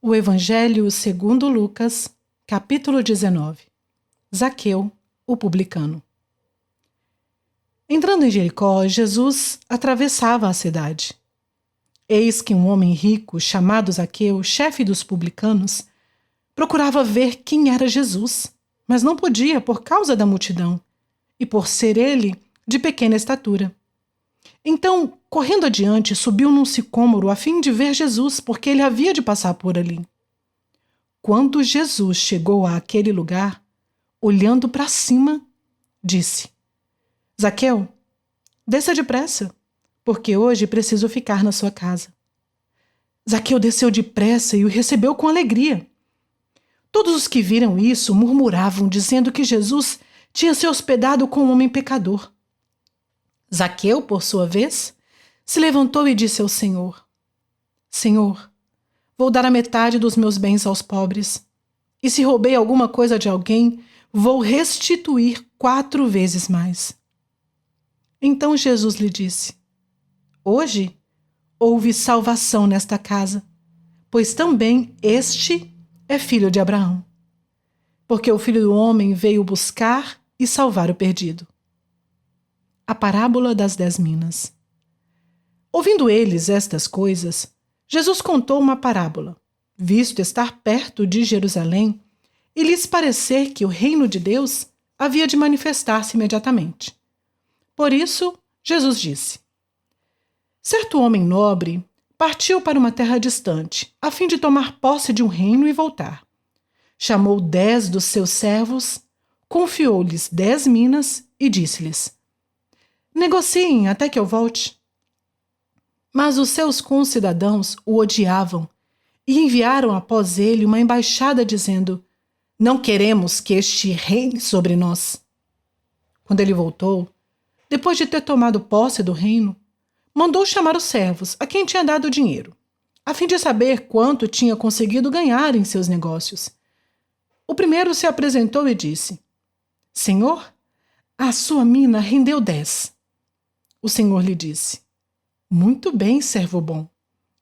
O Evangelho segundo Lucas, capítulo 19. Zaqueu, o publicano. Entrando em Jericó, Jesus atravessava a cidade. Eis que um homem rico, chamado Zaqueu, chefe dos publicanos, procurava ver quem era Jesus, mas não podia por causa da multidão, e por ser ele de pequena estatura. Então, correndo adiante, subiu num sicômoro a fim de ver Jesus, porque ele havia de passar por ali. Quando Jesus chegou àquele lugar, olhando para cima, disse: Zaqueu, desça depressa, porque hoje preciso ficar na sua casa. Zaqueu desceu depressa e o recebeu com alegria. Todos os que viram isso murmuravam, dizendo que Jesus tinha se hospedado com um homem pecador. Zaqueu, por sua vez, se levantou e disse ao Senhor: Senhor, vou dar a metade dos meus bens aos pobres, e se roubei alguma coisa de alguém, vou restituir 4 vezes mais. Então Jesus lhe disse: Hoje houve salvação nesta casa, pois também este é filho de Abraão. Porque o Filho do Homem veio buscar e salvar o perdido. A parábola das 10 minas. Ouvindo eles estas coisas, Jesus contou uma parábola, visto estar perto de Jerusalém e lhes parecer que o reino de Deus havia de manifestar-se imediatamente. Por isso, Jesus disse: Certo homem nobre partiu para uma terra distante, a fim de tomar posse de um reino e voltar. Chamou 10 dos seus servos, confiou-lhes 10 minas e disse-lhes: Negociem até que eu volte. Mas os seus concidadãos o odiavam e enviaram após ele uma embaixada dizendo: Não queremos que este reine sobre nós. Quando ele voltou, depois de ter tomado posse do reino, mandou chamar os servos a quem tinha dado o dinheiro, a fim de saber quanto tinha conseguido ganhar em seus negócios. O primeiro se apresentou e disse: Senhor, a sua mina rendeu 10. O Senhor lhe disse: Muito bem, servo bom.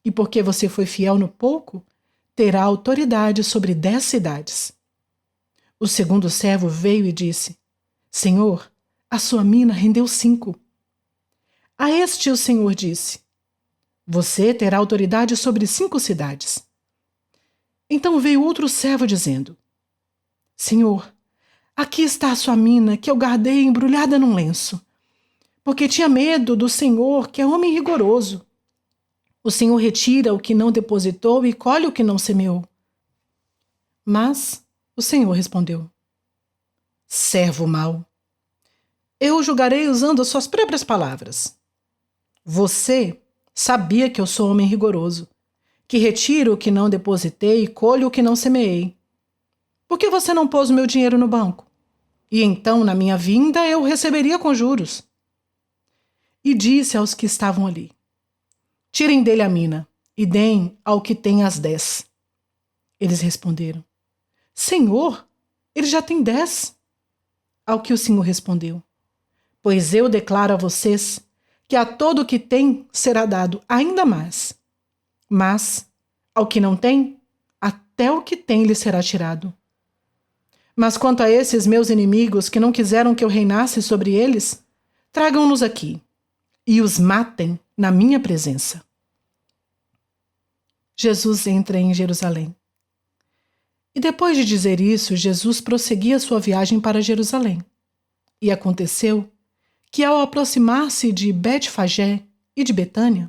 E porque você foi fiel no pouco, terá autoridade sobre 10 cidades. O segundo servo veio e disse: Senhor, a sua mina rendeu 5. A este o Senhor disse: Você terá autoridade sobre 5 cidades. Então veio outro servo dizendo: Senhor, aqui está a sua mina que eu guardei embrulhada num lenço, porque tinha medo do Senhor, que é homem rigoroso. O Senhor retira o que não depositou e colhe o que não semeou. Mas o Senhor respondeu: Servo mau, eu o julgarei usando as suas próprias palavras. Você sabia que eu sou homem rigoroso, que retiro o que não depositei e colho o que não semeei. Por que você não pôs o meu dinheiro no banco? E então, na minha vinda, eu o receberia com juros. E disse aos que estavam ali: Tirem dele a mina e deem ao que tem as 10. Eles responderam: Senhor, ele já tem 10. Ao que o Senhor respondeu: Pois eu declaro a vocês que a todo o que tem será dado ainda mais. Mas, ao que não tem, até o que tem lhe será tirado. Mas quanto a esses meus inimigos que não quiseram que eu reinasse sobre eles, tragam-nos aqui e os matem na minha presença. Jesus entra em Jerusalém. E depois de dizer isso, Jesus prosseguia sua viagem para Jerusalém. E aconteceu que, ao aproximar-se de Betfagé e de Betânia,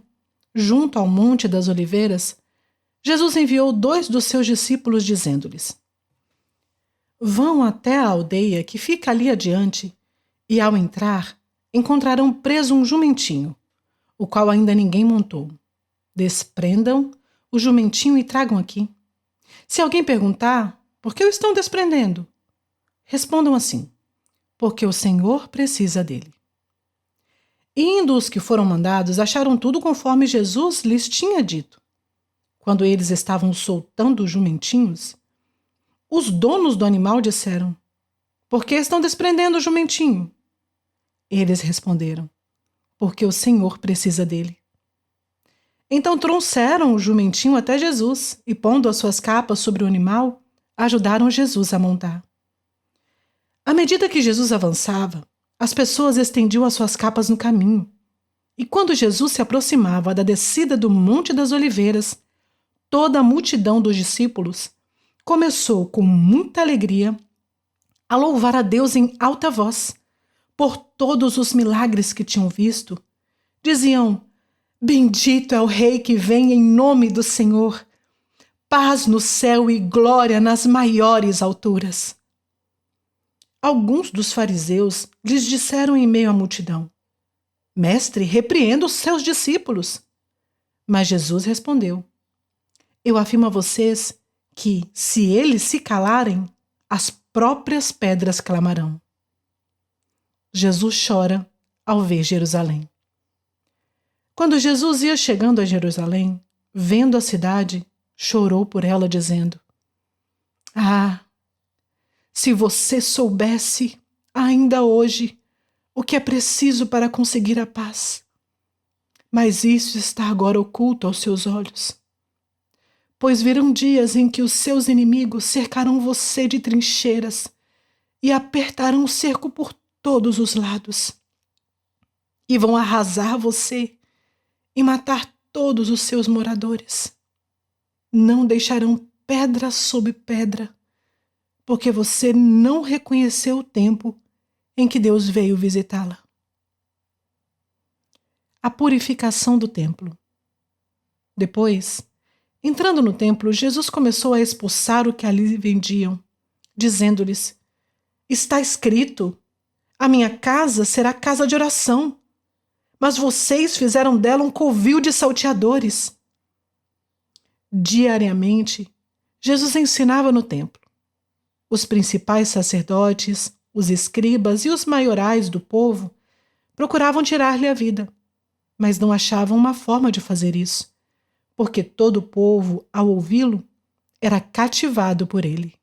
junto ao Monte das Oliveiras, Jesus enviou 2 dos seus discípulos, dizendo-lhes: Vão até a aldeia que fica ali adiante, e ao entrar, encontrarão preso um jumentinho, o qual ainda ninguém montou. Desprendam o jumentinho e tragam aqui. Se alguém perguntar, por que o estão desprendendo? Respondam assim: porque o Senhor precisa dele. Indo os que foram mandados, acharam tudo conforme Jesus lhes tinha dito. Quando eles estavam soltando os jumentinhos, os donos do animal disseram: Por que estão desprendendo o jumentinho? Eles responderam: Porque o Senhor precisa dele. Então trouxeram o jumentinho até Jesus e, pondo as suas capas sobre o animal, ajudaram Jesus a montar. À medida que Jesus avançava, as pessoas estendiam as suas capas no caminho. E quando Jesus se aproximava da descida do Monte das Oliveiras, toda a multidão dos discípulos começou com muita alegria a louvar a Deus em alta voz por todos os milagres que tinham visto. Diziam: Bendito é o Rei que vem em nome do Senhor. Paz no céu e glória nas maiores alturas. Alguns dos fariseus lhes disseram em meio à multidão: Mestre, repreenda os seus discípulos. Mas Jesus respondeu: Eu afirmo a vocês que, se eles se calarem, as próprias pedras clamarão. Jesus chora ao ver Jerusalém. Quando Jesus ia chegando a Jerusalém, vendo a cidade, chorou por ela, dizendo: Ah, se você soubesse, ainda hoje, o que é preciso para conseguir a paz. Mas isso está agora oculto aos seus olhos. Pois virão dias em que os seus inimigos cercarão você de trincheiras e apertarão o cerco por todos os lados. E vão arrasar você e matar todos os seus moradores. Não deixarão pedra sobre pedra, porque você não reconheceu o tempo em que Deus veio visitá-la. A purificação do templo. Depois, entrando no templo, Jesus começou a expulsar o que ali vendiam, dizendo-lhes: Está escrito, a minha casa será casa de oração, mas vocês fizeram dela um covil de salteadores. Diariamente, Jesus ensinava no templo. Os principais sacerdotes, os escribas e os maiorais do povo procuravam tirar-lhe a vida, mas não achavam uma forma de fazer isso, porque todo o povo, ao ouvi-lo, era cativado por ele.